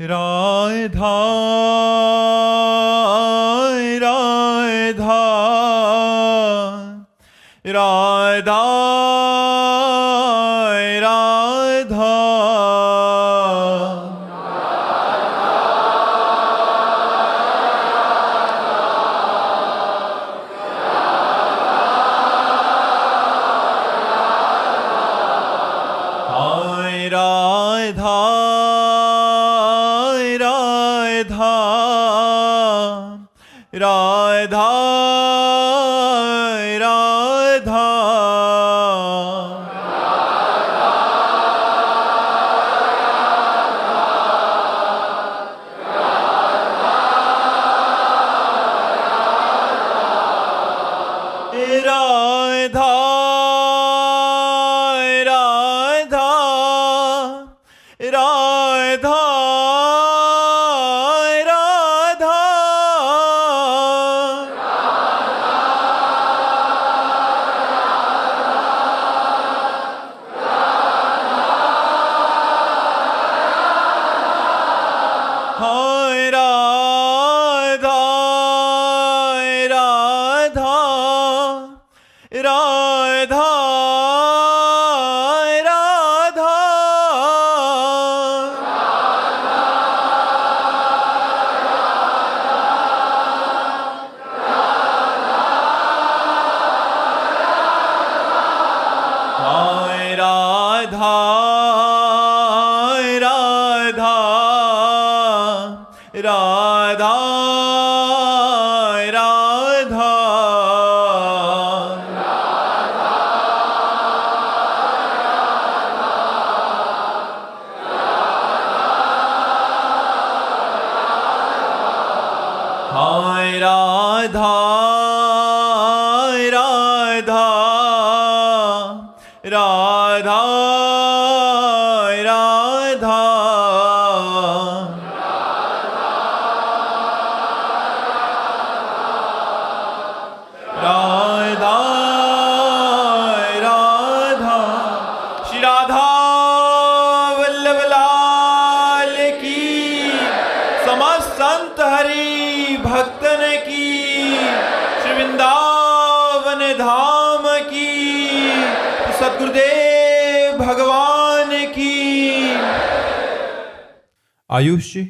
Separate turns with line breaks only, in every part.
राधा राधा राधा राधा राधा राधा राधा राधा राधा राधा राधा राधा राधा राधा राधा राधा हाय राधा राधा राधा राधा राधा राधा श्री राधा वल्लभ लाल की, समस्त संत हरि भक्तन की, श्री वृंदावन धाम की, सद्गुरुदेव भगवान की। आयुष जी,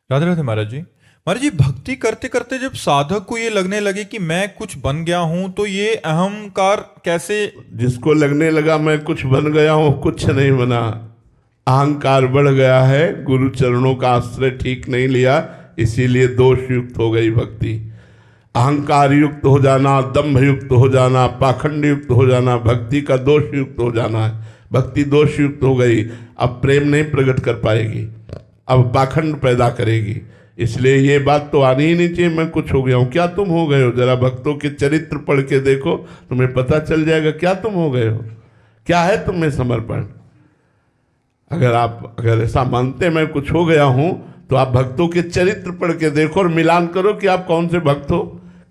राधे राधे महाराज जी। महाराज जी, भक्ति करते करते जब साधक को ये लगने लगे कि मैं कुछ बन गया हूं, तो ये अहंकार कैसे?
जिसको लगने लगा मैं कुछ बन गया हूं, कुछ नहीं बना, अहंकार बढ़ गया है, गुरु चरणों का आश्रय ठीक नहीं लिया, इसीलिए दोष युक्त हो गई भक्ति। अहंकार युक्त हो जाना, दंभ युक्त हो जाना, पाखंड युक्त हो जाना, भक्ति का दोष युक्त हो जाना है। भक्ति दोष युक्त हो गई, अब प्रेम नहीं प्रकट कर पाएगी, अब पाखंड पैदा करेगी। इसलिए ये बात तो आनी ही नहीं चाहिए मैं कुछ हो गया हूँ। क्या तुम हो गए हो? जरा भक्तों के चरित्र पढ़ के देखो, तुम्हें पता चल जाएगा क्या तुम हो गए हो, क्या है तुम्हें समर्पण। अगर ऐसा मानते मैं कुछ हो गया हूँ, तो आप भक्तों के चरित्र पढ़ के देखो और मिलान करो कि आप कौन से भक्त हो,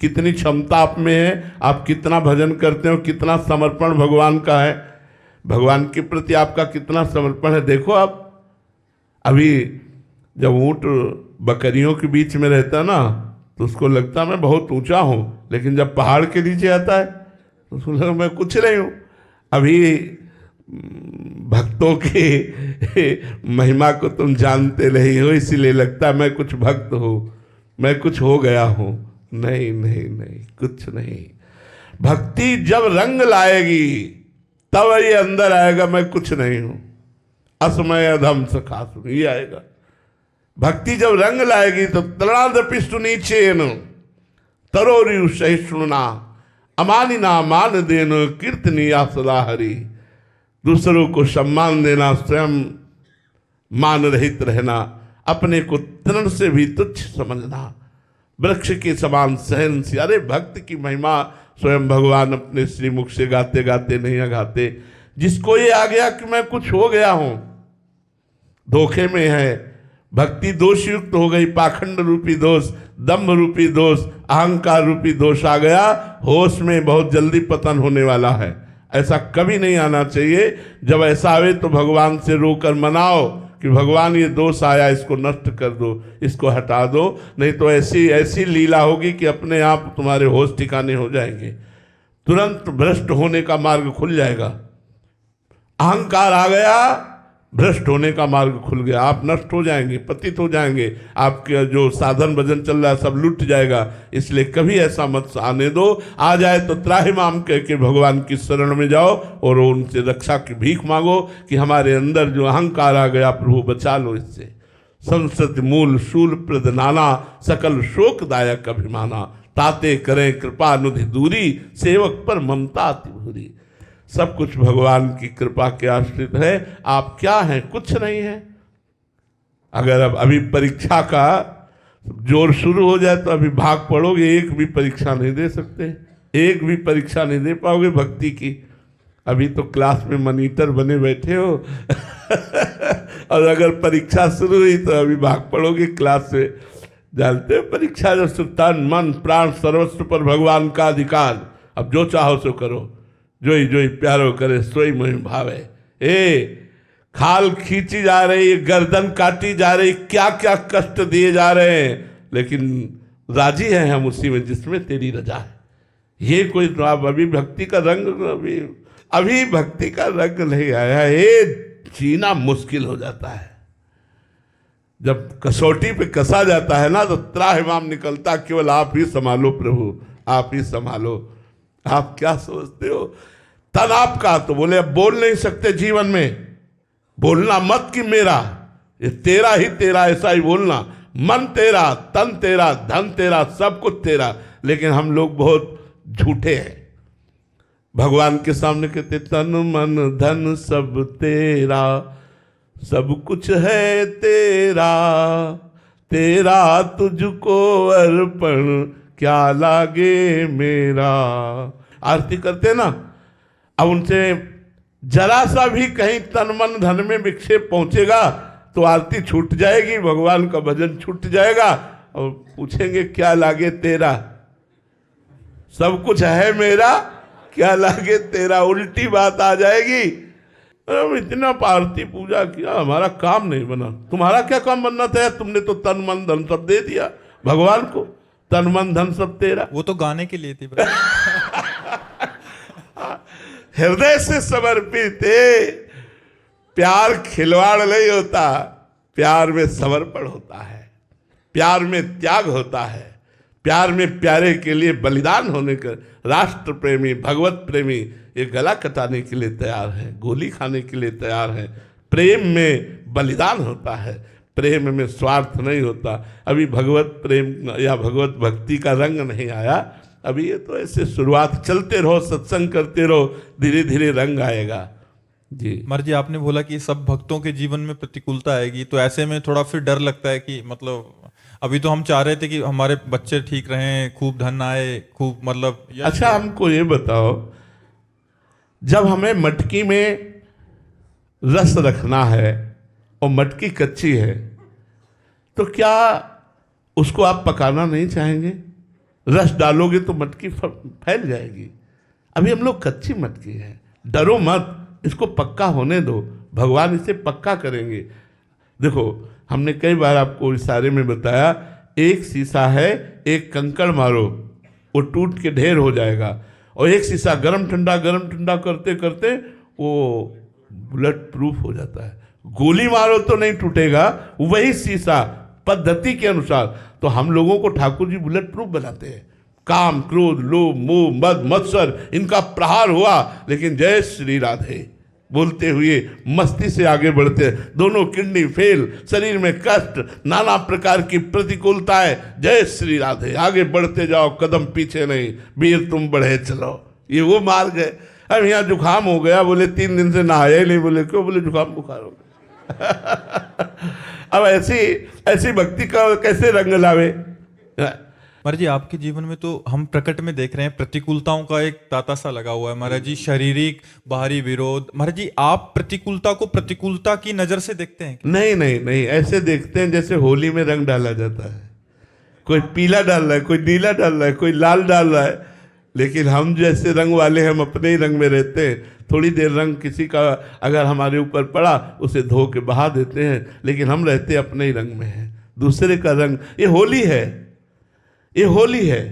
कितनी क्षमता आप में है, आप कितना भजन करते हो, कितना समर्पण भगवान का है, भगवान के प्रति आपका कितना समर्पण है। देखो आप, अभी जब ऊँट बकरियों के बीच में रहता ना, तो उसको लगता मैं बहुत ऊंचा हूँ, लेकिन जब पहाड़ के नीचे आता है तो उसको लगता मैं कुछ नहीं हूँ। अभी भक्तों के महिमा को तुम जानते नहीं हो, इसीलिए लगता मैं कुछ भक्त हूँ, मैं कुछ हो गया हूँ। नहीं नहीं नहीं, कुछ नहीं। भक्ति जब रंग लाएगी तब ये अंदर आएगा मैं कुछ नहीं हूँ, असमय अधम सखासु, ये आएगा। भक्ति जब रंग लाएगी तो तृणादपिष्टु नीचेन तरोरियु सहिष्णुना अमानिना मान देन कीर्तनिया सदा हरि। दूसरों को सम्मान देना, स्वयं मान रहित रहना, अपने को तृण से भी तुच्छ समझना, वृक्ष के समान सहनशील। अरे भक्त की महिमा स्वयं भगवान अपने श्रीमुख से गाते गाते नहीं गाते। जिसको ये आ गया कि मैं कुछ हो गया हूं, धोखे में है। भक्ति दोष युक्त हो गई, पाखंड रूपी दोष, दम्भ रूपी दोष, अहंकार रूपी दोष आ गया, होश में बहुत जल्दी पतन होने वाला है। ऐसा कभी नहीं आना चाहिए। जब ऐसा आवे तो भगवान से रोकर मनाओ कि भगवान ये दोष आया, इसको नष्ट कर दो, इसको हटा दो, नहीं तो ऐसी ऐसी लीला होगी कि अपने आप तुम्हारे होश ठिकाने हो जाएंगे, तुरंत भ्रष्ट होने का मार्ग खुल जाएगा। अहंकार आ गया, भ्रष्ट होने का मार्ग खुल गया, आप नष्ट हो जाएंगे, पतित हो जाएंगे, आपके जो साधन भजन चल रहा है सब लुट जाएगा। इसलिए कभी ऐसा मत आने दो। आ जाए तो त्राहिमाम कह के भगवान की शरण में जाओ और उनसे रक्षा की भीख मांगो कि हमारे अंदर जो अहंकार आ गया प्रभु बचा लो इससे। संसत मूल शूल प्रद नाना, सकल शोकदायक अभिमाना, ताते करें कृपा अनुधि दूरी, सेवक पर ममता अति भूरी। सब कुछ भगवान की कृपा के आश्रित है। आप क्या हैं? कुछ नहीं है। अगर अब अभी परीक्षा का जोर शुरू हो जाए तो अभी भाग पड़ोगे, एक भी परीक्षा नहीं दे सकते, एक भी परीक्षा नहीं दे पाओगे भक्ति की। अभी तो क्लास में मॉनिटर बने बैठे हो और अगर परीक्षा शुरू हुई तो अभी भाग पड़ोगे क्लास से। जानते हो परीक्षा जब तन मन प्राण सर्वस्व पर भगवान का अधिकार, अब जो चाहो सो करो, जोई जोई प्यारो करे सोई मोहि भावे। खाल खींची जा रही, गर्दन काटी जा रही, क्या क्या कष्ट दिए जा रहे हैं, लेकिन राजी हैं हम उसी में जिसमें तेरी रजा है। ये कोई तो आप अभी भक्ति का रंग अभी भक्ति का रंग नहीं आया। ये जीना मुश्किल हो जाता है। जब कसौटी पे कसा जाता है ना तो त्राहिमाम निकलता, केवल आप ही संभालो प्रभु, आप ही संभालो। आप क्या सोचते हो? तन आपका, तो बोले अब बोल नहीं सकते जीवन में, बोलना मत कि मेरा, ये तेरा ही तेरा, ऐसा ही बोलना। मन तेरा, तन तेरा, धन तेरा, सब कुछ तेरा। लेकिन हम लोग बहुत झूठे हैं। भगवान के सामने कहते तन मन धन सब तेरा, सब कुछ है तेरा, तेरा तुझको अर्पण क्या लागे मेरा। आरती करते ना, अब उनसे जरा सा भी कहीं तन मन धन में विक्षेप पहुंचेगा तो आरती छूट जाएगी, भगवान का भजन छूट जाएगा और पूछेंगे क्या लागे तेरा, सब कुछ है मेरा, क्या लागे तेरा। उल्टी बात आ जाएगी। हम इतना आरती पूजा किया, हमारा काम नहीं बना। तुम्हारा क्या काम बनना था? तुमने तो तन मन धन सब दे दिया भगवान को, तन मन धन सब तेरा।
वो तो गाने के लिए थी
हृदय से समर्पित है। प्यार खिलवाड़ नहीं होता, प्यार में समर्पण होता है, प्यार में त्याग होता है, प्यार में प्यारे के लिए बलिदान होने का। राष्ट्र प्रेमी, भगवत प्रेमी ये गला कटाने के लिए तैयार है, गोली खाने के लिए तैयार है। प्रेम में बलिदान होता है, प्रेम में स्वार्थ नहीं होता। अभी भगवत प्रेम या भगवत भक्ति का रंग नहीं आया। अभी ये तो ऐसे शुरुआत, चलते रहो, सत्संग करते रहो, धीरे धीरे रंग आएगा। जी
मर जी, आपने बोला कि सब भक्तों के जीवन में प्रतिकूलता आएगी, तो ऐसे में थोड़ा फिर डर लगता है कि मतलब अभी तो हम चाह रहे थे कि हमारे बच्चे ठीक रहें, खूब धन आए, खूब मतलब।
अच्छा हमको ये बताओ, जब हमें मटकी में रस रखना है और मटकी कच्ची है तो क्या उसको आप पकाना नहीं चाहेंगे? रस डालोगे तो मटकी फैल जाएगी। अभी हम लोग कच्ची मटकी है, डरो मत, इसको पक्का होने दो, भगवान इसे पक्का करेंगे। देखो हमने कई बार आपको इशारे में बताया, एक शीशा है, एक कंकड़ मारो वो टूट के ढेर हो जाएगा, और एक शीशा गरम ठंडा करते करते वो बुलेट प्रूफ हो जाता है। गोली मारो तो नहीं टूटेगा, वही शीशा पद्धति के अनुसार। तो हम लोगों को ठाकुर जी बुलेट प्रूफ बनाते हैं। काम क्रोध लोभ मोह मद मत्सर इनका प्रहार हुआ, लेकिन जय श्री राधे बोलते हुए मस्ती से आगे बढ़ते हैं। दोनों किडनी फेल, शरीर में कष्ट, नाना प्रकार की प्रतिकूलताएं, जय श्री राधे, आगे बढ़ते जाओ, कदम पीछे नहीं, वीर तुम बढ़े चलो। ये वो मार्ग है। अब यहाँ जुकाम हो गया, बोले 3 दिन से नहाया ही नहीं, बोले क्यों? बोले जुकाम बुखार हो गया। अब ऐसी भक्ति का कैसे रंग लावे?
महाराज जी, आपके जीवन में तो हम प्रकट में देख रहे हैं प्रतिकूलताओं का एक ताता सा लगा हुआ है महाराज जी, शारीरिक बाहरी विरोध। महाराज जी, आप प्रतिकूलता को प्रतिकूलता की नजर से देखते हैं?
नहीं, ऐसे देखते हैं जैसे होली में रंग डाला जाता है। कोई पीला डाल रहा है, कोई नीला डाल रहा है, कोई लाल डाल रहा है। लेकिन हम जैसे रंग वाले हम अपने ही रंग में रहते हैं। थोड़ी देर रंग किसी का अगर हमारे ऊपर पड़ा उसे धो के बहा देते हैं, लेकिन हम रहते अपने ही रंग में हैं। दूसरे का रंग, ये होली है, ये होली है।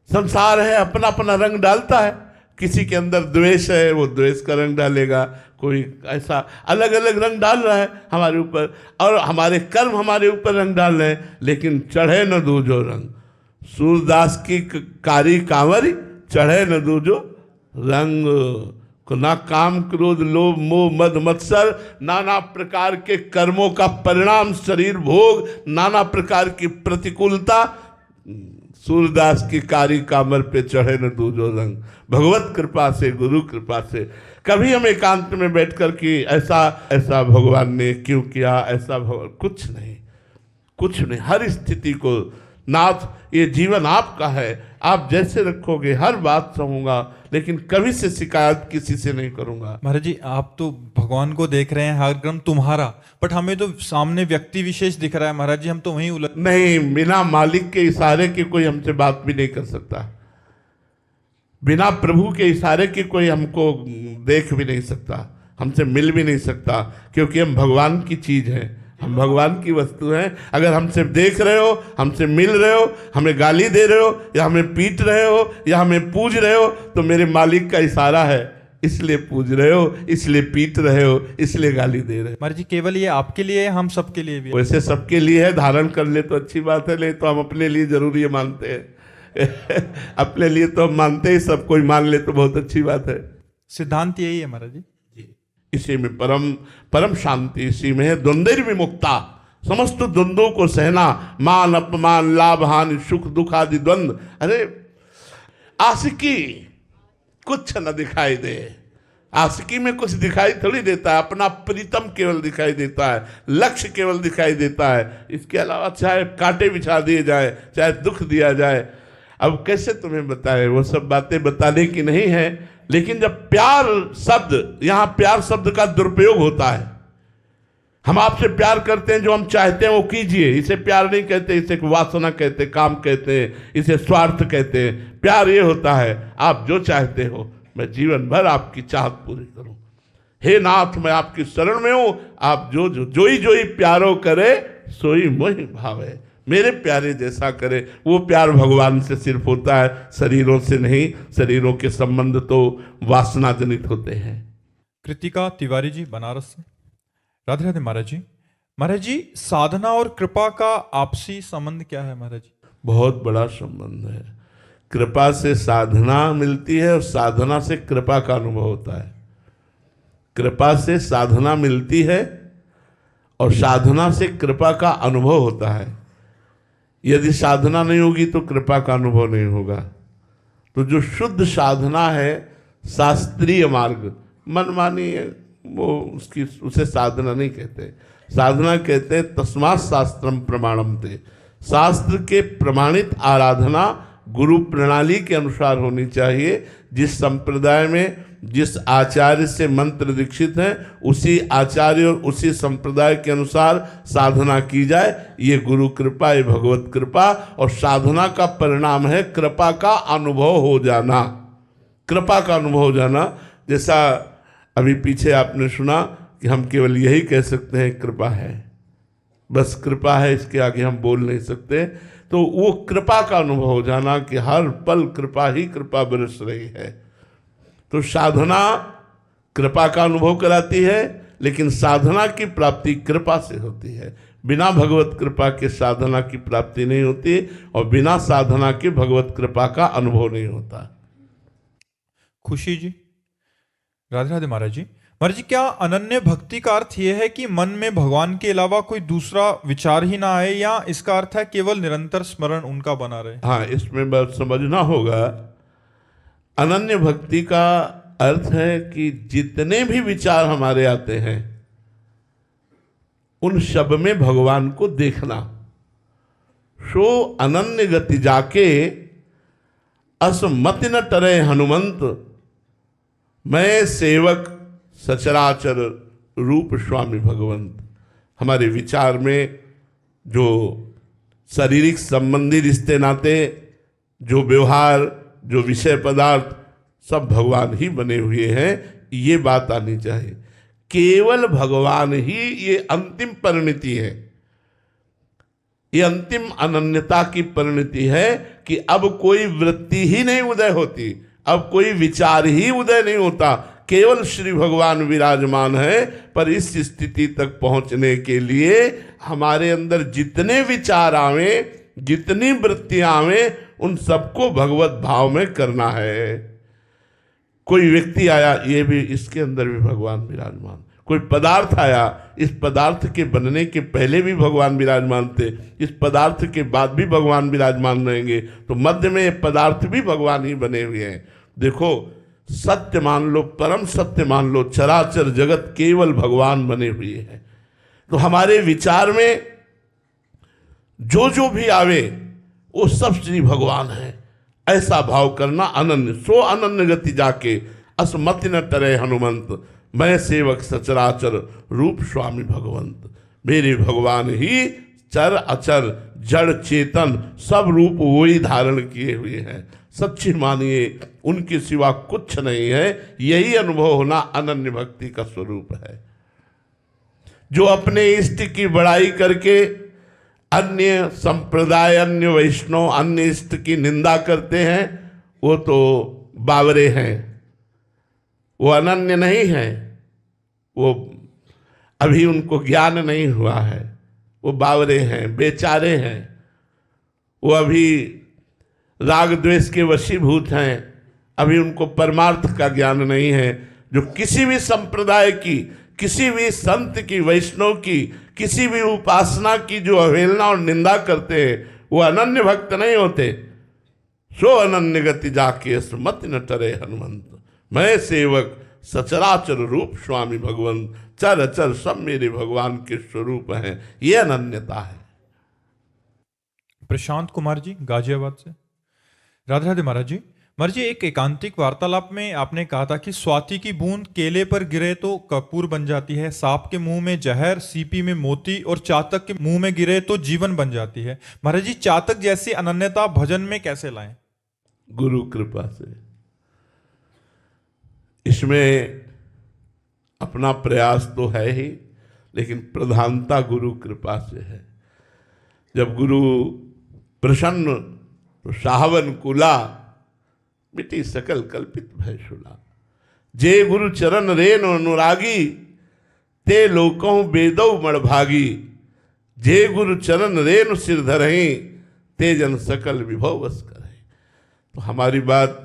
संसार है, अपना अपना रंग डालता है। किसी के अंदर द्वेष है, वो द्वेष का रंग डालेगा, कोई ऐसा अलग अलग रंग डाल रहा है हमारे ऊपर, और हमारे कर्म हमारे ऊपर रंग डाल रहे हैं। लेकिन चढ़े न दूजो रंग, सूरदास की कारी कांवरी, चढ़े न दूजो रंग। ना काम क्रोध लोभ मोह मद मत्सर, नाना प्रकार के कर्मों का परिणाम शरीर भोग, नाना प्रकार की प्रतिकूलता, सूरदास की कारी कामर पे चढ़े न दूजो रंग। भगवत कृपा से, गुरु कृपा से कभी हम एकांत में बैठकर कि ऐसा ऐसा भगवान ने क्यों किया, ऐसा भगवान, कुछ नहीं, कुछ नहीं। हर स्थिति को नाथ, ये जीवन आपका है, आप जैसे रखोगे हर बात सहूंगा, लेकिन कभी से शिकायत किसी से नहीं करूंगा।
महाराज जी, आप तो भगवान को देख रहे हैं, हर क्रम तुम्हारा, बट हमें तो सामने व्यक्ति विशेष दिख रहा है महाराज जी, हम तो वहीं उलझ।
नहीं, बिना मालिक के इशारे के कोई हमसे बात भी नहीं कर सकता, बिना प्रभु के इशारे के कोई हमको देख भी नहीं सकता, हमसे मिल भी नहीं सकता, क्योंकि हम भगवान की चीज हैं, हम भगवान की वस्तु हैं। अगर हमसे देख रहे हो, हमसे मिल रहे हो, हमें गाली दे रहे हो, या हमें पीट रहे हो, या हमें पूज रहे हो, तो मेरे मालिक का इशारा है, इसलिए पूज रहे हो, इसलिए पीट रहे हो, इसलिए गाली दे रहे हो।
महाराज जी, केवल ये आपके लिए है, हम सबके लिए भी है।
वैसे सबके लिए है, धारण कर ले तो अच्छी बात है, नहीं तो हम अपने लिए जरूरी है मानते हैं अपने लिए तो हम मानते ही, सब कोई मान ले तो बहुत अच्छी बात है।
सिद्धांत यही है महाराज जी।
इसी में परम परम शांति, इसी में है द्वंद्व विमुक्ता। समस्त द्वंद्वों को सहना, मान अपमान लाभ हानि सुख दुख आदि द्वंद्व। अरे आशिकी कुछ न दिखाई दे, आशिकी में कुछ दिखाई थोड़ी देता है, अपना प्रीतम केवल दिखाई देता है, लक्ष्य केवल दिखाई देता है। इसके अलावा चाहे कांटे बिछा दिए जाए, चाहे दुख दिया जाए, अब कैसे तुम्हें बताए, वो सब बातें बताने की नहीं है। लेकिन जब प्यार शब्द, यहां प्यार शब्द का दुरुपयोग होता है, हम आपसे प्यार करते हैं, जो हम चाहते हैं वो कीजिए, इसे प्यार नहीं कहते, इसे वासना कहते, काम कहते हैं, इसे स्वार्थ कहते हैं। प्यार ये होता है, आप जो चाहते हो मैं जीवन भर आपकी चाहत पूरी करूं। हे नाथ, मैं आपकी शरण में हूं, आप जो ही प्यारो करे सोई मोहि भावे। मेरे प्यारे जैसा करे, वो प्यार भगवान से सिर्फ होता है, शरीरों से नहीं। शरीरों के संबंध तो वासना जनित होते हैं।
कृतिका तिवारी जी, बनारस से। राधे राधे महाराज जी। महाराज जी, साधना और कृपा का आपसी संबंध क्या है महाराज जी?
बहुत बड़ा संबंध है। कृपा से साधना मिलती है और साधना से कृपा का अनुभव होता है। कृपा से साधना मिलती है और साधना से कृपा का अनुभव होता है। यदि साधना नहीं होगी तो कृपा का अनुभव नहीं होगा। तो जो शुद्ध साधना है, शास्त्रीय मार्ग, मनमानी है, वो उसे साधना नहीं कहते। साधना कहते हैं तस्मात् शास्त्रम प्रमाणम ते, शास्त्र के प्रमाणित आराधना गुरु प्रणाली के अनुसार होनी चाहिए। जिस संप्रदाय में जिस आचार्य से मंत्र दीक्षित हैं, उसी आचार्य और उसी संप्रदाय के अनुसार साधना की जाए। ये गुरु कृपा, ये भगवत कृपा, और साधना का परिणाम है कृपा का अनुभव हो जाना। कृपा का अनुभव हो जाना, जैसा अभी पीछे आपने सुना कि हम केवल यही कह सकते हैं कृपा है, बस कृपा है, इसके आगे हम बोल नहीं सकते। तो वो कृपा का अनुभव हो जाना कि हर पल कृपा ही कृपा बरस रही है। तो साधना कृपा का अनुभव कराती है, लेकिन साधना की प्राप्ति कृपा से होती है। बिना भगवत कृपा के साधना की प्राप्ति नहीं होती, और बिना साधना के भगवत कृपा का अनुभव नहीं होता।
खुशी जी, राधे राधे महाराज जी। महाराज जी, क्या अनन्य भक्ति का अर्थ यह है कि मन में भगवान के अलावा कोई दूसरा विचार ही ना आए, या इसका अर्थ है केवल निरंतर स्मरण उनका बना रहे?
हाँ, इसमें बात समझना होगा। अनन्य भक्ति का अर्थ है कि जितने भी विचार हमारे आते हैं, उन सब में भगवान को देखना। सो अनन्य गति जाके असमति न टरे हनुमंत, मैं सेवक सचराचर रूप स्वामी भगवंत। हमारे विचार में जो शारीरिक संबंधी रिश्ते नाते, जो व्यवहार, जो विषय पदार्थ सब भगवान ही बने हुए हैं, ये बात आनी चाहिए। केवल भगवान ही ये अंतिम परिणति है, ये अंतिम अनन्यता की परिणति है कि अब कोई वृत्ति ही नहीं उदय होती, अब कोई विचार ही उदय नहीं होता, केवल श्री भगवान विराजमान है। पर इस स्थिति तक पहुंचने के लिए हमारे अंदर जितने विचार आवे, जितनी वृत्तियां आवे, उन सबको भगवत भाव में करना है। कोई व्यक्ति आया, ये भी इसके अंदर भी भगवान विराजमान। कोई पदार्थ आया, इस पदार्थ के बनने के पहले भी भगवान विराजमान थे, इस पदार्थ के बाद भी भगवान विराजमान रहेंगे, तो मध्य में ये पदार्थ भी भगवान ही बने हुए हैं। देखो, सत्य मान लो, परम सत्य मान लो, चराचर जगत केवल भगवान बने हुए हैं। तो हमारे विचार में जो जो भी आवे वो सब श्री भगवान है, ऐसा भाव करना। अनन्य सो अनन्य गति जाके असमति न टरे हनुमंत, मैं सेवक सचराचर रूप स्वामी भगवंत। मेरे भगवान ही चर अचर जड़ चेतन सब रूप वही धारण किए हुए हैं। सच्ची मानिए, उनके सिवा कुछ नहीं है। यही अनुभव होना अनन्य भक्ति का स्वरूप है। जो अपने इष्ट की बड़ाई करके अन्य संप्रदाय, अन्य वैष्णव, अन्य इष्ट की निंदा करते हैं, वो तो बावरे हैं, वो अनन्य नहीं है, वो अभी उनको ज्ञान नहीं हुआ है, वो बावरे हैं, बेचारे हैं, वो अभी राग द्वेष के वशीभूत हैं, अभी उनको परमार्थ का ज्ञान नहीं है। जो किसी भी संप्रदाय की, किसी भी संत की, वैष्णव की, किसी भी उपासना की जो अवहेलना और निंदा करते हैं, वो अनन्य भक्त नहीं होते। सो अनन्य गति जाके स्मत न टरे हनुमंत, मैं सेवक सचराचर रूप स्वामी भगवंत। चर अचर सब मेरे भगवान के स्वरूप हैं। ये अनन्यता है।
प्रशांत कुमार जी गाजियाबाद से। राधे राधे महाराज जी। महाराज जी, एक एकांतिक वार्तालाप में आपने कहा था कि स्वाति की बूंद केले पर गिरे तो कपूर बन जाती है, सांप के मुंह में जहर, सीपी में मोती और चातक के मुंह में गिरे तो जीवन बन जाती है। महाराज जी, चातक जैसी अनन्यता भजन में कैसे लाएं?
गुरु कृपा से। इसमें अपना प्रयास तो है ही, लेकिन प्रधानता गुरु कृपा से है। जब गुरु प्रसन्न तो साहवन कुला, मिटी सकल कल्पित भय शुला। जे गुरु चरण रेन अनुरागी, ते लोकों बेदौ मणभागी। जे गुरु चरण रेन सिर धरहीं, ते जन सकल विभव वश करें। तो हमारी बात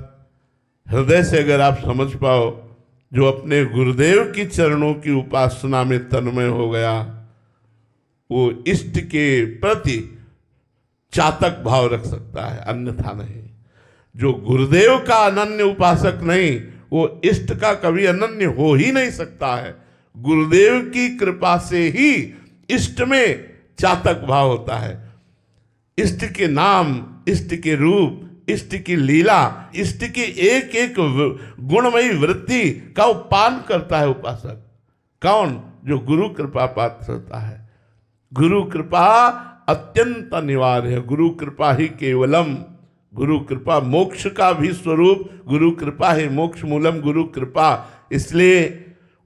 हृदय से अगर आप समझ पाओ, जो अपने गुरुदेव की चरणों की उपासना में तन्मय हो गया, वो इष्ट के प्रति चातक भाव रख सकता है, अन्यथा नहीं। जो गुरुदेव का अनन्य उपासक नहीं, वो इष्ट का कभी अनन्य हो ही नहीं सकता है। गुरुदेव की कृपा से ही इष्ट में चातक भाव होता है। इष्ट के नाम, इष्ट के रूप, इष्ट की लीला, इष्ट की एक एक गुणमयी वृत्ति का उपान करता है उपासक। कौन? जो गुरु कृपा पात्र होता है। गुरु कृपा अत्यंत अनिवार्य है। गुरु कृपा ही केवलम। गुरु कृपा मोक्ष का भी स्वरूप, गुरु कृपा है मोक्ष मूलम गुरु कृपा। इसलिए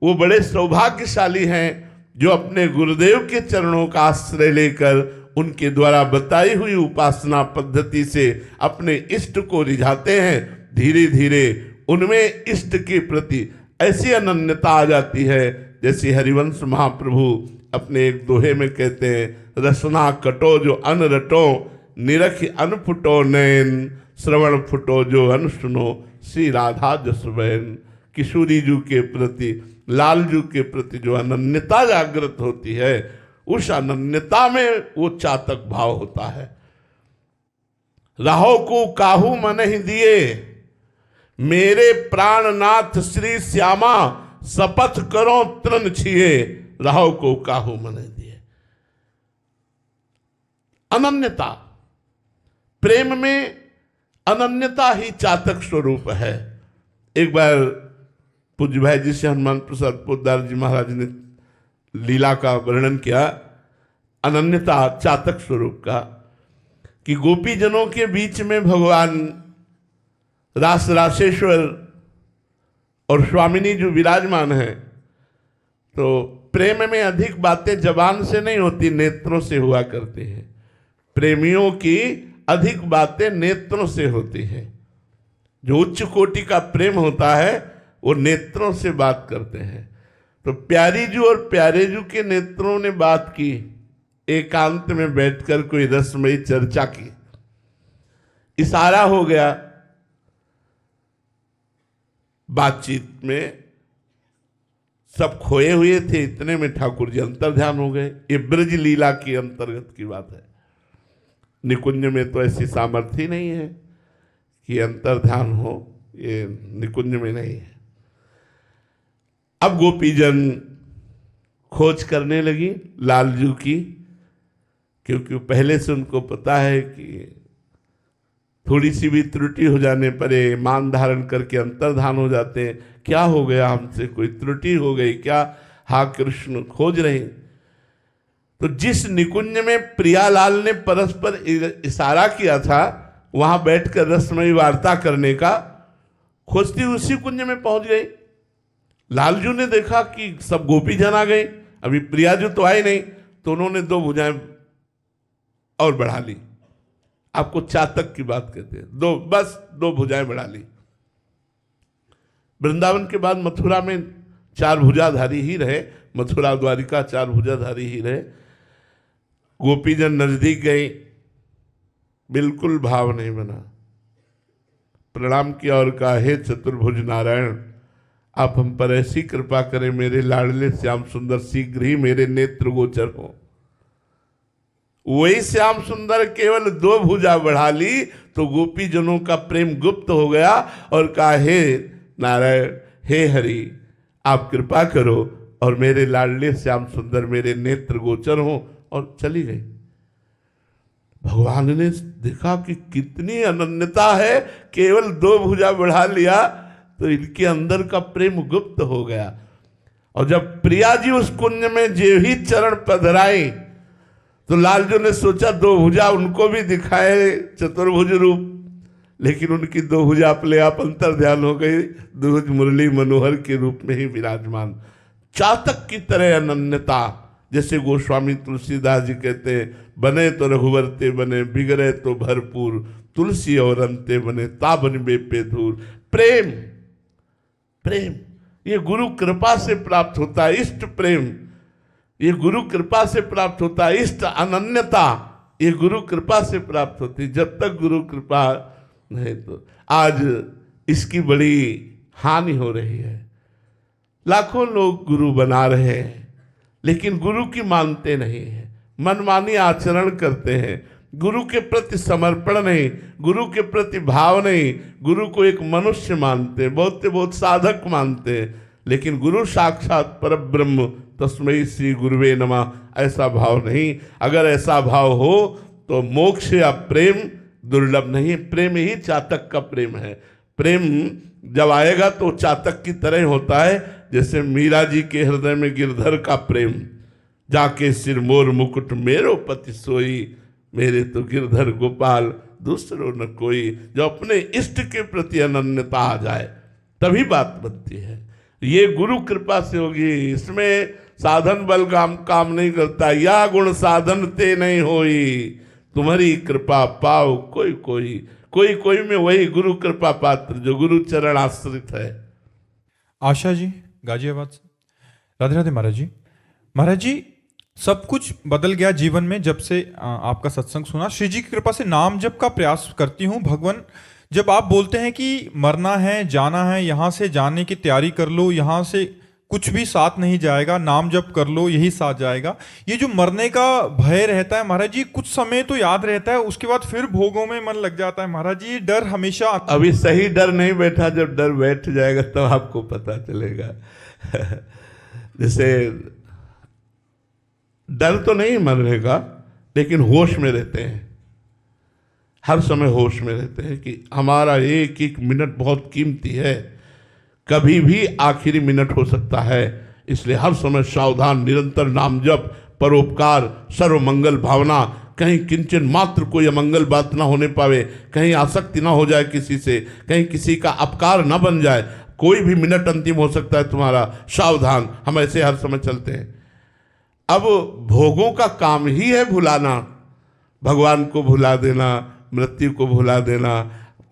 वो बड़े सौभाग्यशाली हैं जो अपने गुरुदेव के चरणों का आश्रय लेकर उनके द्वारा बताई हुई उपासना पद्धति से अपने इष्ट को रिझाते हैं। धीरे धीरे उनमें इष्ट के प्रति ऐसी अनन्यता आ जाती है, जैसे हरिवंश महाप्रभु अपने एक दोहे में कहते हैं, रसना कटो जो अन रटो, निरख अन फुटो नैन, श्रवण फुटो जो अन सुनो, श्री राधा जसबैन। किशोरी जू के प्रति, लाल जू के प्रति जो अनन्यता जागृत होती है, उस अनन्यता में वो चातक भाव होता है। राहो को काहू मन ही दिए, मेरे प्राणनाथ श्री श्यामा, शपथ करो तृण छिए, राहो को काहू मन ही दिए। अनन्यता, प्रेम में अनन्यता ही चातक स्वरूप है। एक बार पूज्य भाई जी से हनुमान प्रसाद पोद्दार जी महाराज ने लीला का वर्णन किया, अनन्यता चातक स्वरूप का, कि गोपी जनों के बीच में भगवान रास रासेश्वर और स्वामिनी जो विराजमान है, तो प्रेम में अधिक बातें जबान से नहीं होती, नेत्रों से हुआ करती हैं। प्रेमियों की अधिक बातें नेत्रों से होती हैं। जो उच्च कोटि का प्रेम होता है वो नेत्रों से बात करते हैं। तो प्यारी जू और प्यारे जू के नेत्रों ने बात की, एकांत में बैठकर कोई रसमयी चर्चा की, इशारा हो गया बातचीत में। सब खोए हुए थे, इतने में ठाकुर जी अंतर्ध्यान हो गए। ये ब्रज लीला के अंतर्गत की बात है। निकुंज में तो ऐसी सामर्थ्य नहीं है कि अंतर्ध्यान हो, ये निकुंज में नहीं है। अब गोपीजन खोज करने लगी लालजू की, क्योंकि पहले से उनको पता है कि थोड़ी सी भी त्रुटि हो जाने पर ये मान धारण करके अंतर्धान हो जाते हैं। क्या हो गया हमसे, कोई त्रुटि हो गई क्या? हाँ कृष्ण खोज रहे। तो जिस निकुंज में प्रियालाल ने परस्पर इशारा किया था, वहां बैठकर रसमयी वार्ता करने का, खोजती उसी कुंज में पहुंच गई। लालजू ने देखा कि सब गोपीजन आ गए, अभी प्रियाजू तो आए नहीं, तो उन्होंने दो भुजाएं और बढ़ा ली। आपको चातक की बात कहते हैं, दो भुजाएं बढ़ा ली। वृंदावन के बाद मथुरा में 4 भुजाधारी ही रहे, मथुरा द्वारिका 4 भुजाधारी ही रहे। गोपीजन नजदीक गए, बिल्कुल भाव नहीं बना। प्रणाम किया और कहा, हे चतुर्भुज नारायण, आप हम पर ऐसी कृपा करें, मेरे लाडले श्याम सुंदर शीघ्र ही मेरे नेत्र गोचर हो। वही श्याम सुंदर केवल 2 भुजा बढ़ा ली तो गोपीजनों का प्रेम गुप्त हो गया और कहा, हे नारायण, हे हरि, आप कृपा करो और मेरे लाडले श्याम सुंदर मेरे नेत्र गोचर हो, और चली गई। भगवान ने देखा कि कितनी अनन्यता है, केवल 2 भुजा बढ़ा लिया तो इनके अंदर का प्रेम गुप्त हो गया। और जब प्रिया जी उस कुंज में जे ही चरण पधराए तो लालजू ने सोचा 2 भुजा उनको भी दिखाए चतुर्भुज रूप, लेकिन उनकी 2 भुजा अपने आप अंतर्ध्यान हो गई, दुर्ज मुरली मनोहर के रूप में ही विराजमान। चातक की तरह अनन्यता, जैसे गोस्वामी तुलसीदास जी कहते हैं, बने तो रघुवर ते बने, बिगड़े तो भरपूर, तुलसी और अंते बने, ताबन बेपे धूर। प्रेम, प्रेम ये गुरु कृपा से प्राप्त होता है। इष्ट प्रेम ये गुरु कृपा से प्राप्त होता है। इष्ट अनन्यता ये गुरु कृपा से प्राप्त होती है। जब तक गुरु कृपा नहीं, तो आज इसकी बड़ी हानि हो रही है। लाखों लोग गुरु बना रहे हैं, लेकिन गुरु की मानते नहीं है, मनमानी आचरण करते हैं, गुरु के प्रति समर्पण नहीं, गुरु के प्रति भाव नहीं, गुरु को एक मनुष्य मानते हैं, बहुत साधक मानते हैं, लेकिन गुरु साक्षात परब्रह्म तस्मै श्री गुरुवे नमः, ऐसा भाव नहीं। अगर ऐसा भाव हो तो मोक्ष या प्रेम दुर्लभ नहीं। प्रेम ही चातक का प्रेम है। प्रेम जब आएगा तो चातक की तरह होता है, जैसे मीरा जी के हृदय में गिरधर का प्रेम, जाके सिर मोर मुकुट मेरो पति सोई, मेरे तो गिरधर गोपाल दूसरो न कोई। जो अपने इष्ट के प्रति अनन्यता आ जाए तभी बात बनती है। ये गुरु कृपा से होगी। इसमें साधन बल काम नहीं करता। या गुण साधन ते नहीं होई, तुम्हारी कृपा पाओ कोई में वही गुरु कृपा पात्र जो गुरु चरण आश्रित है।
आशा जी गाजियाबाद से। राधे राधे महाराज जी। महाराज जी, सब कुछ बदल गया जीवन में जब से आपका सत्संग सुना। श्री जी की कृपा से नाम जप का प्रयास करती हूँ। भगवान जब आप बोलते हैं कि मरना है, जाना है, यहाँ से जाने की तैयारी कर लो, यहाँ से कुछ भी साथ नहीं जाएगा, नाम जप कर लो यही साथ जाएगा। ये जो मरने का भय रहता है महाराज जी, कुछ समय तो याद रहता है, उसके बाद फिर भोगों में मन लग जाता है महाराज जी। ये डर हमेशा
अभी सही डर नहीं बैठा, जब डर बैठ जाएगा तब तो आपको पता चलेगा। जैसे डर तो नहीं मरने का, लेकिन होश में रहते हैं, हर समय होश में रहते हैं कि हमारा एक एक मिनट बहुत कीमती है, कभी भी आखिरी मिनट हो सकता है। इसलिए हर समय सावधान, निरंतर नाम जप, परोपकार, सर्व मंगल भावना। कहीं किंचन मात्र कोई अमंगल बात ना होने पावे, कहीं आसक्ति ना हो जाए किसी से, कहीं किसी का अपकार ना बन जाए। कोई भी मिनट अंतिम हो सकता है तुम्हारा, सावधान। हम ऐसे हर समय चलते हैं। अब भोगों का काम ही है भुलाना, भगवान को भुला देना, मृत्यु को भुला देना,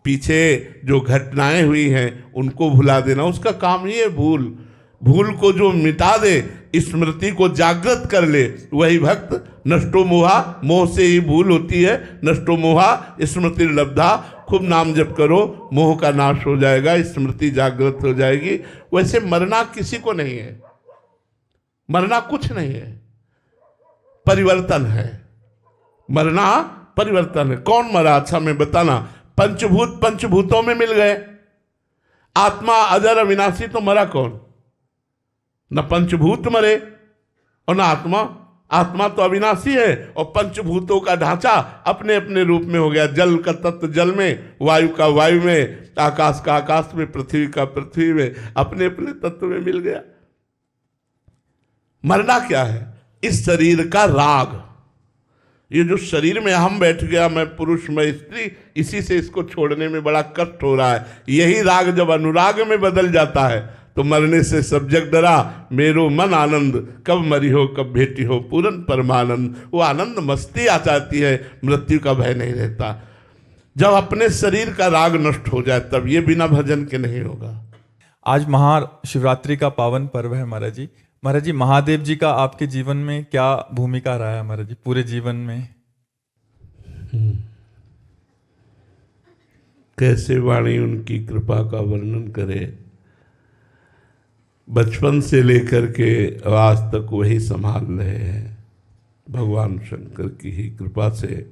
पीछे जो घटनाएं हुई हैं उनको भुला देना, उसका काम ही है भूल। भूल को जो मिटा दे, स्मृति को जागृत कर ले, वही भक्त। नष्टो मोहा, मोह से ही भूल होती है। नष्टो मोहा स्मृति लब्धा, खूब नाम जप करो, मोह का नाश हो जाएगा, स्मृति जागृत हो जाएगी। वैसे मरना किसी को नहीं है, मरना कुछ नहीं है, परिवर्तन है। मरना परिवर्तन है। कौन मरा? अच्छा मैं बताना। पंचभूत पंचभूतों में मिल गए। आत्मा अजर अविनाशी, तो मरा कौन? न पंचभूत मरे और न आत्मा। आत्मा तो अविनाशी है और पंचभूतों का ढांचा अपने अपने रूप में हो गया। जल का तत्व जल में, वायु का वायु में, आकाश का आकाश में, पृथ्वी का पृथ्वी में, अपने अपने तत्व में मिल गया। मरना क्या है? इस शरीर का राग। ये जो शरीर में हम बैठ गया, मैं पुरुष मैं स्त्री, इसी से इसको छोड़ने में बड़ा कष्ट हो रहा है। यही राग जब अनुराग में बदल जाता है तो मरने से सब जग डरा, मेरो मन आनंद, कब मरी हो कब भेटी हो पूरन परमानंद। वो आनंद मस्ती आ जाती है, मृत्यु का भय नहीं रहता। जब अपने शरीर का राग नष्ट हो जाए तब ये बिना भजन के नहीं होगा।
आज महाशिवरात्रि का पावन पर्व है महाराज जी। महाराज जी, महादेव जी का आपके जीवन में क्या भूमिका रहा है महाराज जी, पूरे जीवन में?
कैसे वाणी उनकी कृपा का वर्णन करे। बचपन से लेकर के आज तक वही संभाल रहे हैं, भगवान शंकर की ही कृपा से।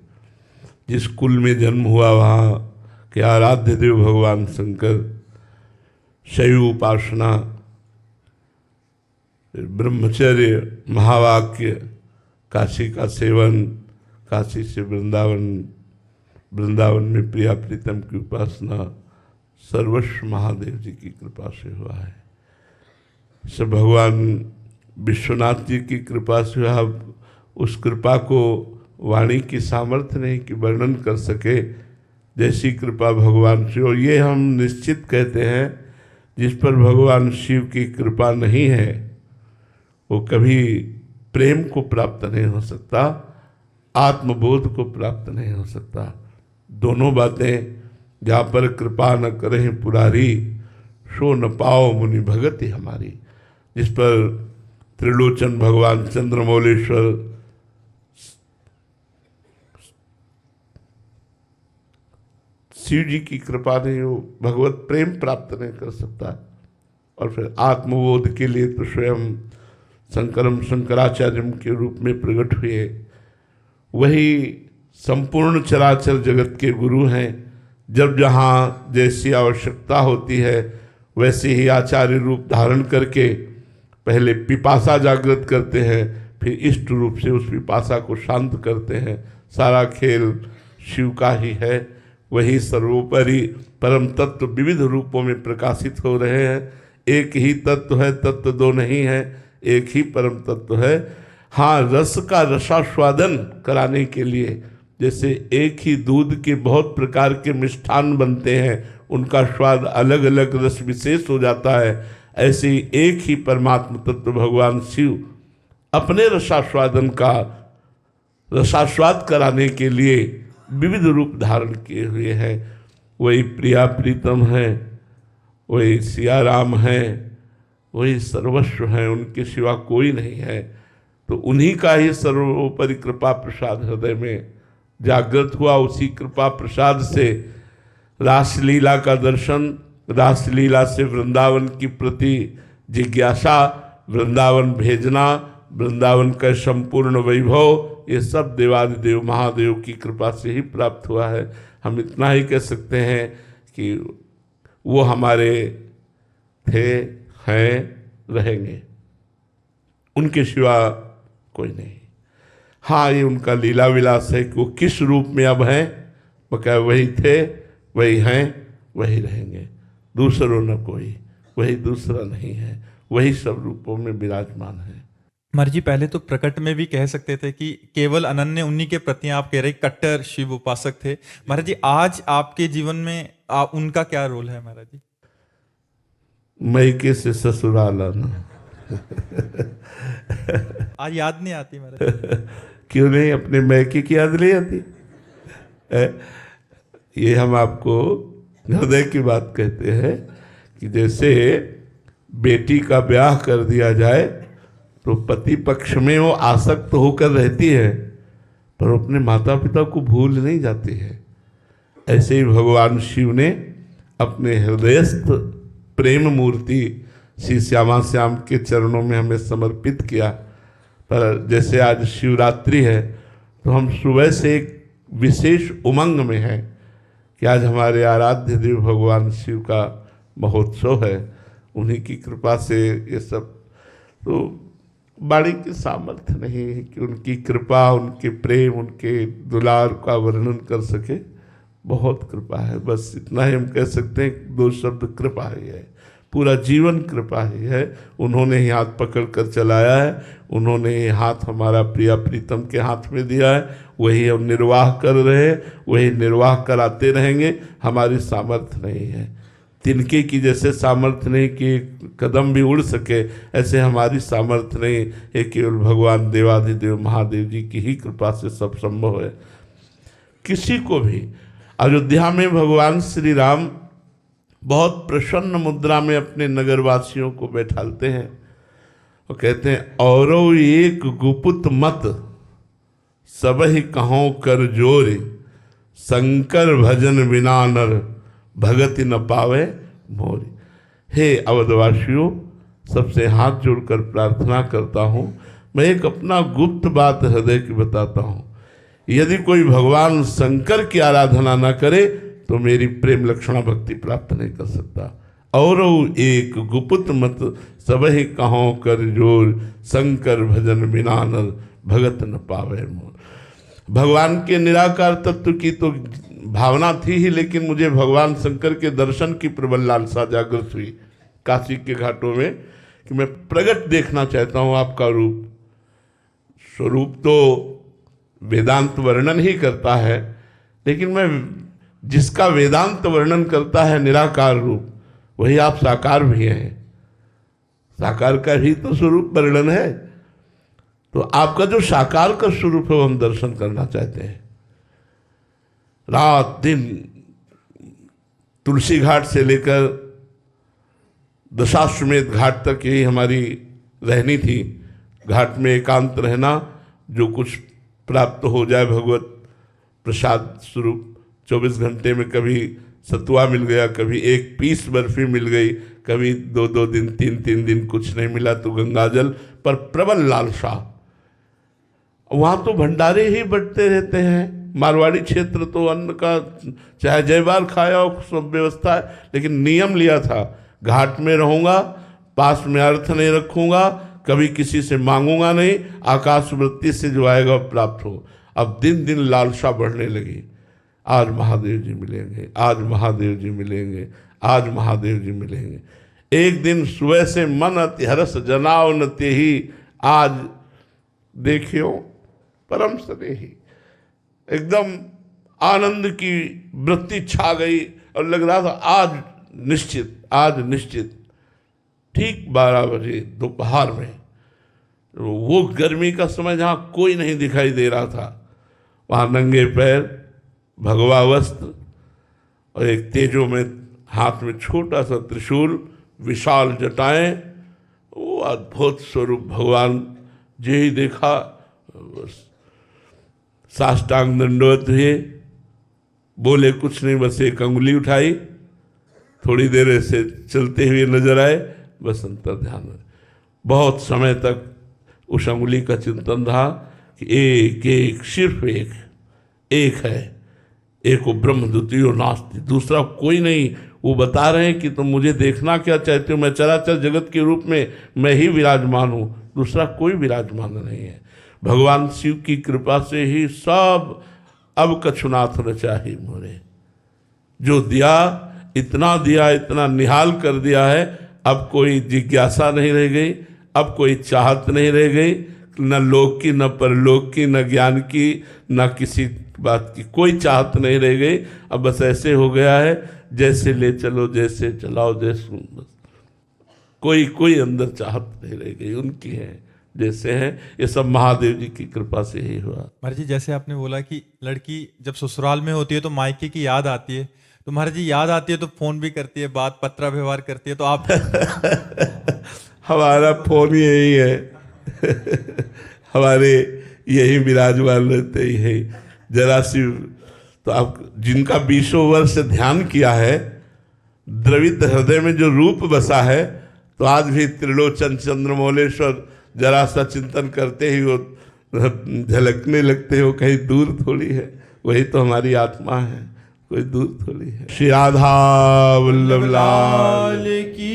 जिस कुल में जन्म हुआ वहाँ के आराध्य देव भगवान शंकर, शैव उपासना, ब्रह्मचर्य, महावाक्य, काशी का सेवन, काशी से वृंदावन, वृंदावन में प्रिया प्रीतम की उपासना, सर्वस्व महादेव जी की कृपा से हुआ है। सब भगवान विश्वनाथ जी की कृपा से हुआ। उस कृपा को वाणी की सामर्थ्य नहीं कि वर्णन कर सके, जैसी कृपा भगवान से। और ये हम निश्चित कहते हैं, जिस पर भगवान शिव की कृपा नहीं है वो कभी प्रेम को प्राप्त नहीं हो सकता, आत्मबोध को प्राप्त नहीं हो सकता। दोनों बातें, जहाँ पर कृपा न करें पुरारी, सो न पाओ मुनि भगति हमारी। जिस पर त्रिलोचन भगवान चंद्रमौलेश्वर शिव जी की कृपा नहीं हो, भगवत प्रेम प्राप्त नहीं कर सकता। और फिर आत्मबोध के लिए तो स्वयं शंकरम शंकराचार्य के रूप में प्रकट हुए। वही संपूर्ण चराचर जगत के गुरु हैं। जब जहाँ जैसी आवश्यकता होती है वैसे ही आचार्य रूप धारण करके पहले पिपासा जागृत करते हैं, फिर इष्ट रूप से उस पिपासा को शांत करते हैं। सारा खेल शिव का ही है। वही सर्वोपरि परम तत्व विविध रूपों में प्रकाशित हो रहे हैं। एक ही तत्व है, तत्व दो नहीं है, एक ही परम तत्व है। हाँ, रस का रसास्वादन कराने के लिए, जैसे एक ही दूध के बहुत प्रकार के मिष्ठान बनते हैं, उनका स्वाद अलग अलग रस विशेष हो जाता है, ऐसे ही एक ही परमात्म तत्व भगवान शिव अपने रसास्वादन का रसास्वाद कराने के लिए विविध रूप धारण किए हुए हैं। वही प्रिया प्रीतम है, वही सिया राम है, वही सर्वस्व हैं, उनके सिवा कोई नहीं है। तो उन्हीं का ही सर्वोपरि कृपा प्रसाद हृदय में जागृत हुआ। उसी कृपा प्रसाद से रासलीला का दर्शन, रासलीला से वृंदावन की प्रति जिज्ञासा, वृंदावन भेजना, वृंदावन का संपूर्ण वैभव, ये सब देवादिदेव महादेव की कृपा से ही प्राप्त हुआ है। हम इतना ही कह सकते हैं कि वो हमारे थे, हैं, रहेंगे, उनके सिवा कोई नहीं। हाँ, ये उनका लीला विलास है कि वो किस रूप में अब हैं, बकाया वही थे, वही हैं, वही रहेंगे, दूसरों न कोई, वही दूसरा नहीं है, वही सब रूपों में विराजमान है।
महाराज जी पहले तो प्रकट में भी कह सकते थे कि केवल अनन्य उन्हीं के प्रति आप कह रहे कट्टर शिव उपासक थे। महाराज जी आज आपके जीवन में उनका क्या रोल है महाराज जी?
मैके से ससुराल आना।
आज याद नहीं आती महाराज?
क्यों नहीं, अपने मैके की याद नहीं आती? ये हम आपको हृदय की बात कहते हैं कि जैसे बेटी का ब्याह कर दिया जाए तो पति पक्ष में वो आसक्त होकर रहती है पर अपने माता पिता को भूल नहीं जाती है। ऐसे ही भगवान शिव ने अपने हृदयस्थ प्रेम मूर्ति श्री श्यामा श्याम के चरणों में हमें समर्पित किया। पर जैसे आज शिवरात्रि है तो हम सुबह से एक विशेष उमंग में हैं कि आज हमारे आराध्य देव भगवान शिव का महोत्सव है। उन्हीं की कृपा से ये सब, तो वाणी की सामर्थ्य नहीं है कि उनकी कृपा, उनके प्रेम, उनके दुलार का वर्णन कर सके। बहुत कृपा है, बस इतना ही हम कह सकते हैं। दो शब्द कृपा ही है, पूरा जीवन कृपा ही है। उन्होंने ही हाथ पकड़ कर चलाया है, उन्होंने ही हाथ हमारा प्रिया प्रीतम के हाथ में दिया है, वही हम निर्वाह कर रहे हैं, वही निर्वाह कराते रहेंगे। हमारी सामर्थ्य नहीं है, तिनके की जैसे सामर्थ्य नहीं कि कदम भी उड़ सके, ऐसे हमारी सामर्थ्य नहीं। ये केवल भगवान देवाधिदेव महादेव जी की ही कृपा से सब संभव है। किसी को भी अयोध्या में भगवान श्री राम बहुत प्रसन्न मुद्रा में अपने नगरवासियों को बैठालते हैं और कहते हैं, औरो एक गुपुत मत सबहि कहों कर जोरे, शंकर भजन बिना नर भगति न पावे मोरी। हे अवधवासियों, सबसे हाथ जोड़कर प्रार्थना करता हूँ। मैं एक अपना गुप्त बात हृदय की बताता हूँ। यदि कोई भगवान शंकर की आराधना न करे तो मेरी प्रेम लक्षणा भक्ति प्राप्त नहीं कर सकता। और एक गुप्त मत सबहि कहों कर जोर, शंकर भजन बिना नर भगत न पावे मोर। भगवान के निराकार तत्व की तो भावना थी ही, लेकिन मुझे भगवान शंकर के दर्शन की प्रबल लालसा जागृत हुई काशी के घाटों में कि मैं प्रगट देखना चाहता हूँ आपका रूप। स्वरूप तो वेदांत वर्णन ही करता है, लेकिन मैं जिसका वेदांत वर्णन करता है निराकार रूप, वही आप साकार भी हैं। साकार का ही तो स्वरूप वर्णन है। तो आपका जो साकार का स्वरूप है वो हम दर्शन करना चाहते हैं। रात दिन तुलसी घाट से लेकर दशाश्वमेध घाट तक यही हमारी रहनी थी। घाट में एकांत रहना, जो कुछ प्राप्त हो जाए भगवत प्रसाद स्वरूप। 24 घंटे में कभी सतुआ मिल गया, कभी एक पीस बर्फी मिल गई, कभी 2-2 दिन 3-3 दिन कुछ नहीं मिला तो गंगाजल, पर प्रबल लालसा। वहाँ तो भंडारे ही बढ़ते रहते हैं। मारवाड़ी क्षेत्र तो अन्न का चाहे जय बार खाया हो, सब व्यवस्था है, लेकिन नियम लिया था घाट में रहूँगा, पास में अर्थ नहीं रखूँगा, कभी किसी से मांगूंगा नहीं, आकाश वृत्ति से जो आएगा प्राप्त हो। अब दिन दिन लालसा बढ़ने लगी। आज महादेव जी मिलेंगे, आज महादेव जी मिलेंगे, आज महादेव जी मिलेंगे। एक दिन सुबह से मन अति हरस जनाव न तेहि, आज देखियो परम स्नेही। एकदम आनंद की वृत्ति छा गई और लग रहा था आज निश्चित, आज निश्चित। ठीक 12 बजे दोपहर में, वो गर्मी का समय जहाँ कोई नहीं दिखाई दे रहा था, वहाँ नंगे पैर, भगवा वस्त्र और एक तेजो में हाथ में छोटा सा त्रिशूल, विशाल जटाएं, वो अद्भुत स्वरूप भगवान जे ही देखा बस साष्टांग दंडवत हुए, बोले कुछ नहीं, बस एक अंगुली उठाई, थोड़ी देर ऐसे चलते हुए नजर आए, बस अंतर ध्यान में। बहुत समय तक उस अंगुली का चिंतन रहा कि एक एक, सिर्फ एक है, एक वो ब्रह्म द्वितीयो नास्ति, दूसरा कोई नहीं। वो बता रहे हैं कि तुम मुझे देखना क्या चाहते हो, मैं चराचर जगत के रूप में मैं ही विराजमान हूँ, दूसरा कोई विराजमान नहीं है। भगवान शिव की कृपा से ही सब अब कछुनाथ न चाही मोरे। जो दिया, इतना निहाल कर दिया है, अब कोई जिज्ञासा नहीं रह गई, अब कोई चाहत नहीं रह गई, न लोक की, न परलोक की, न ज्ञान की, न किसी बात की कोई चाहत नहीं रह गई। अब बस ऐसे हो गया है जैसे ले चलो, जैसे चलाओ, जैसे बस कोई अंदर चाहत नहीं रह गई, उनकी है जैसे हैं। ये सब महादेव जी की कृपा से ही हुआ।
महाराज जी जैसे आपने बोला कि लड़की जब ससुराल में होती है तो मायके की याद आती है, तो महाराज जी याद आती है तो फोन भी करती है, बात पत्रा व्यवहार करती है, तो आप
हमारा फोन यही है हमारे यही विराजमान रहते ही है। जरा सी तो आप जिनका 20 वर्ष से ध्यान किया है, द्रवित हृदय में जो रूप बसा है, तो आज भी त्रिलोचन चंद्रमौलेश्वर जरा सा चिंतन करते ही वो झलकने लगते हो, कहीं दूर थोड़ी है, वही तो हमारी आत्मा है, कोई दूर थोड़ी है। श्री राधा वल्लभ लाल की